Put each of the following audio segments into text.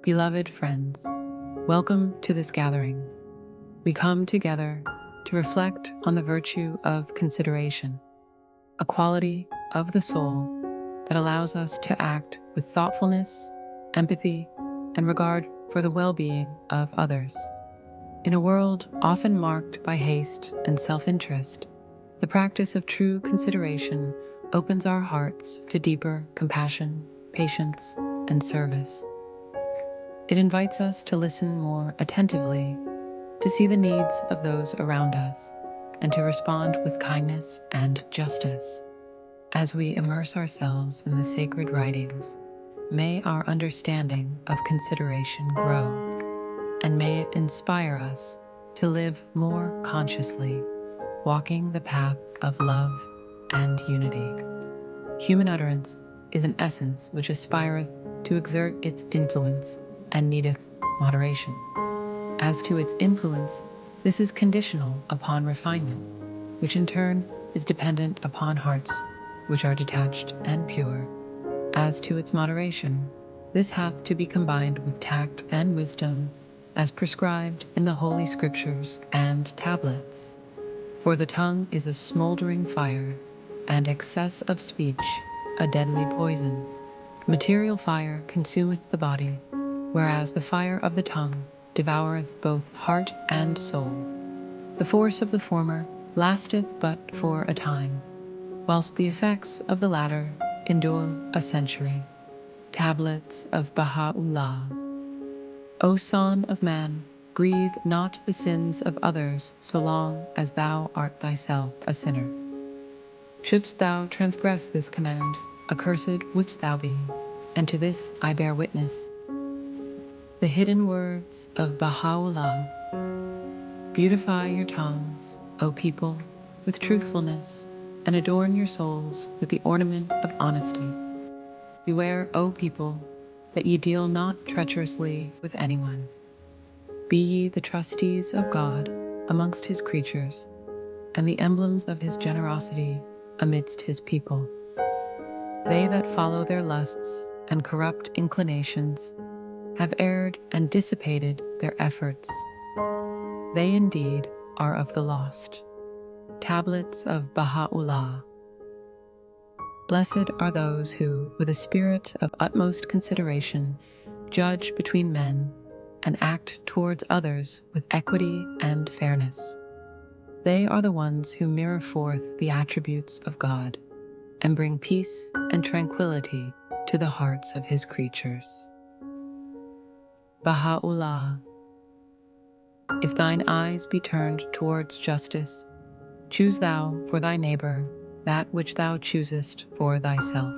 Beloved friends, welcome to this gathering. We come together to reflect on the virtue of consideration, a quality of the soul that allows us to act with thoughtfulness, empathy, and regard for the well-being of others. In a world often marked by haste and self-interest, the practice of true consideration opens our hearts to deeper compassion, patience, and service. It invites us to listen more attentively, to see the needs of those around us, and to respond with kindness and justice. As we immerse ourselves in the sacred writings, may our understanding of consideration grow, and may it inspire us to live more consciously, walking the path of love and unity. Human utterance is an essence which aspireth to exert its influence and needeth moderation. As to its influence, this is conditional upon refinement, which in turn is dependent upon hearts which are detached and pure. As to its moderation, this hath to be combined with tact and wisdom, as prescribed in the Holy Scriptures and tablets. For the tongue is a smoldering fire, and excess of speech a deadly poison. Material fire consumeth the body, whereas the fire of the tongue devoureth both heart and soul. The force of the former lasteth but for a time, whilst the effects of the latter endure a century. Tablets of Bahá'u'lláh. O Son of Man, breathe not the sins of others so long as thou art thyself a sinner. Shouldst thou transgress this command, accursed wouldst thou be, and to this I bear witness. The hidden words of Bahá'u'lláh. Beautify your tongues, O people, with truthfulness, and adorn your souls with the ornament of honesty. Beware, O people, that ye deal not treacherously with anyone. Be ye the trustees of God amongst his creatures, and the emblems of his generosity amidst his people. They that follow their lusts and corrupt inclinations have erred and dissipated their efforts. They indeed are of the lost. Tablets of Bahá'u'lláh. Blessed are those who, with a spirit of utmost consideration, judge between men and act towards others with equity and fairness. They are the ones who mirror forth the attributes of God and bring peace and tranquility to the hearts of his creatures. Baha'u'lláh. If thine eyes be turned towards justice, choose thou for thy neighbor that which thou choosest for thyself.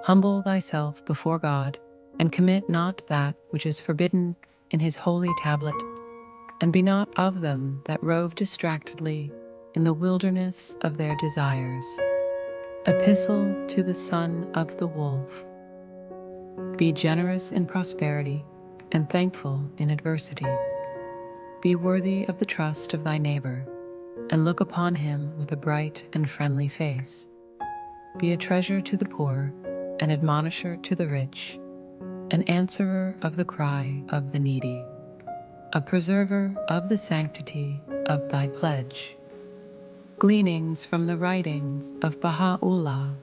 Humble thyself before God, and commit not that which is forbidden in his holy tablet, and be not of them that rove distractedly in the wilderness of their desires. Epistle to the son of the wolf. Be generous in prosperity and thankful in adversity. Be worthy of the trust of thy neighbor, and look upon him with a bright and friendly face. Be a treasure to the poor, an admonisher to the rich, an answerer of the cry of the needy, a preserver of the sanctity of thy pledge. Gleanings from the writings of Baha'u'lláh.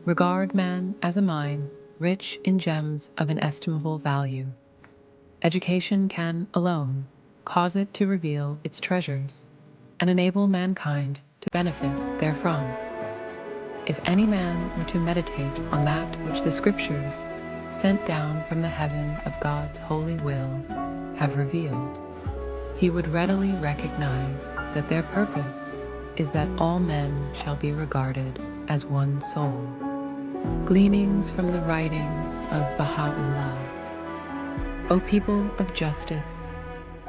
Regard man as a mine, rich in gems of inestimable value. Education can alone cause it to reveal its treasures and enable mankind to benefit therefrom. If any man were to meditate on that which the Scriptures, sent down from the heaven of God's holy will, have revealed, he would readily recognize that their purpose is that all men shall be regarded as one soul. Gleanings from the writings of Baha'u'lláh. O people of justice,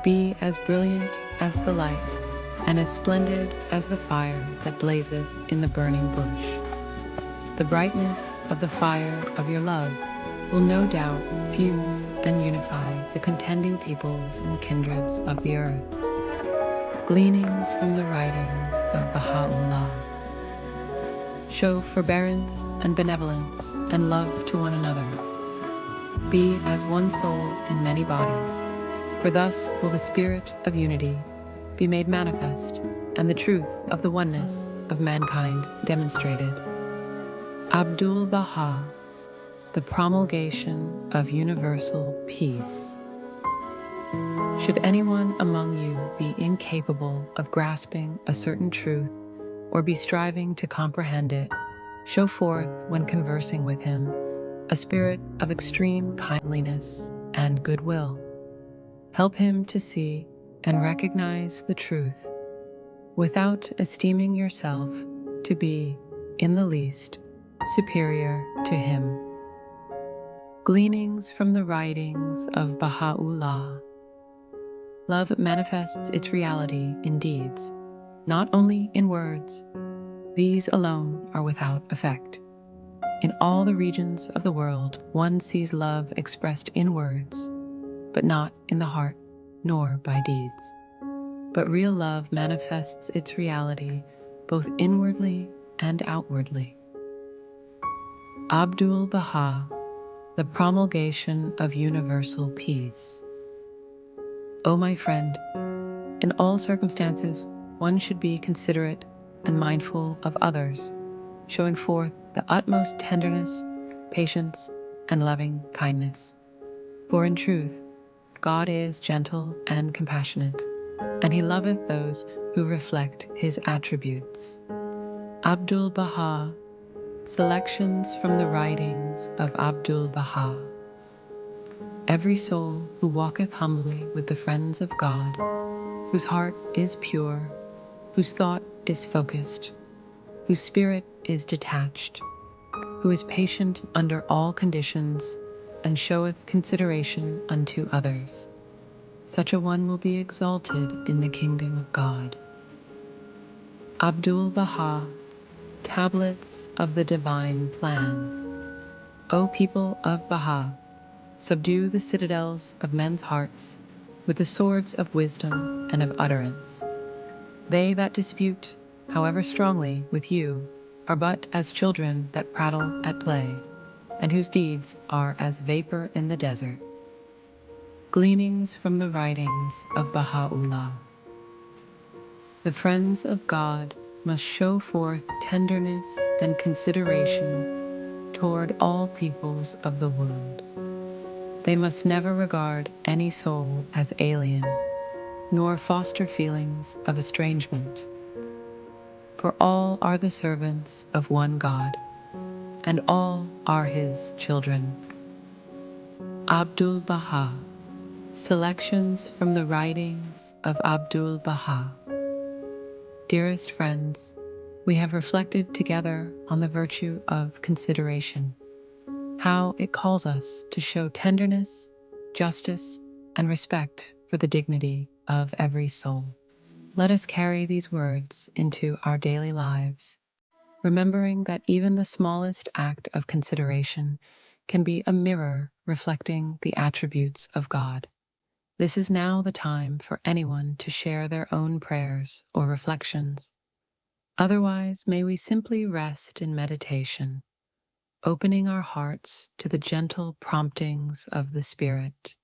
be as brilliant as the light, and as splendid as the fire that blazeth in the burning bush. The brightness of the fire of your love will no doubt fuse and unify the contending peoples and kindreds of the earth. Gleanings from the writings of Baha'u'lláh. Show forbearance and benevolence and love to one another. Be as one soul in many bodies, for thus will the spirit of unity be made manifest, and the truth of the oneness of mankind demonstrated. Abdu'l-Bahá, the promulgation of universal peace. Should anyone among you be incapable of grasping a certain truth or be striving to comprehend it, show forth, when conversing with him, a spirit of extreme kindliness and goodwill. Help him to see and recognize the truth without esteeming yourself to be, in the least, superior to him. Gleanings from the writings of Bahá'u'lláh. Love manifests its reality in deeds, not only in words. These alone are without effect. In all the regions of the world, one sees love expressed in words, but not in the heart, nor by deeds. But real love manifests its reality both inwardly and outwardly. Abdu'l-Bahá, the promulgation of universal peace. O my friend, in all circumstances, one should be considerate and mindful of others, showing forth the utmost tenderness, patience, and loving kindness. For in truth, God is gentle and compassionate, and he loveth those who reflect his attributes. Abdu'l-Bahá, selections from the writings of Abdu'l-Bahá. Every soul who walketh humbly with the friends of God, whose heart is pure, whose thought is focused, whose spirit is detached, who is patient under all conditions, and showeth consideration unto others, such a one will be exalted in the kingdom of God. Abdu'l-Bahá, tablets of the divine plan. O people of Bahá, subdue the citadels of men's hearts with the swords of wisdom and of utterance. They that dispute, however strongly, with you are but as children that prattle at play, and whose deeds are as vapor in the desert. Gleanings from the writings of Bahá'u'lláh. The friends of God must show forth tenderness and consideration toward all peoples of the world. They must never regard any soul as alien, nor foster feelings of estrangement. For all are the servants of one God, and all are his children. Abdu'l-Bahá, selections from the writings of Abdu'l-Bahá. Dearest friends, we have reflected together on the virtue of consideration, how it calls us to show tenderness, justice, and respect for the dignity of every soul. Let us carry these words into our daily lives, remembering that even the smallest act of consideration can be a mirror reflecting the attributes of God. This is now the time for anyone to share their own prayers or reflections. Otherwise, may we simply rest in meditation, opening our hearts to the gentle promptings of the Spirit.